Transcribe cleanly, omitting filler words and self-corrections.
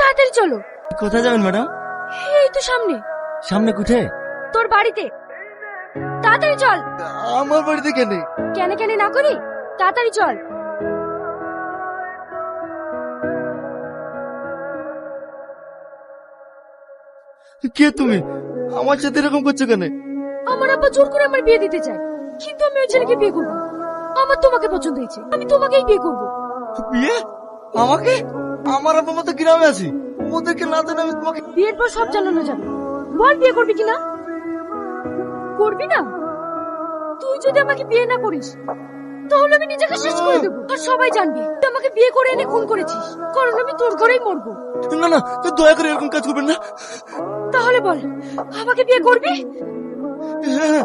তাড়াতাড়ি চলো। কোথায় যাবেন ম্যাডাম? এই তো সামনে। সামনে কোথায়? তোর বাড়িতে। তাড়াতাড়ি চল। আমার বাড়িতে কেন? কেন কেন না করি, তাড়াতাড়ি চল। কে তুমি? আমার সাথে এরকম করছো কেন? আমার আব্বা জোর করে আমার বিয়ে দিতে চায়, কিন্তু আমি ওই ছেলেকে বিয়ে করবো না। আমার তোমাকে পছন্দ হয়েছে, আমি তোমাকেই বিয়ে করবো। বিয়ে? আমাকে? আমার আব্বা মা তো গ্রামে আছি, ওদেরকে না জানে আমি তোমাকে। বিয়ের পর সব জানানো যাবে। বল বিয়ে করবি কিনা? করবি না? তুই যদি আমাকে বিয়ে না করিস তাহলে আমি নিজেকে শেষ করে দেবো, আর সবাই জানবে তুই আমাকে বিয়ে করে এনে খুন করেছিস, কারণ আমি তোর ঘরেই মরবো। না না, দয়া করে এরকম কাজ করবেন না। তাহলে বল, আমাকে বিয়ে করবি? হ্যাঁ,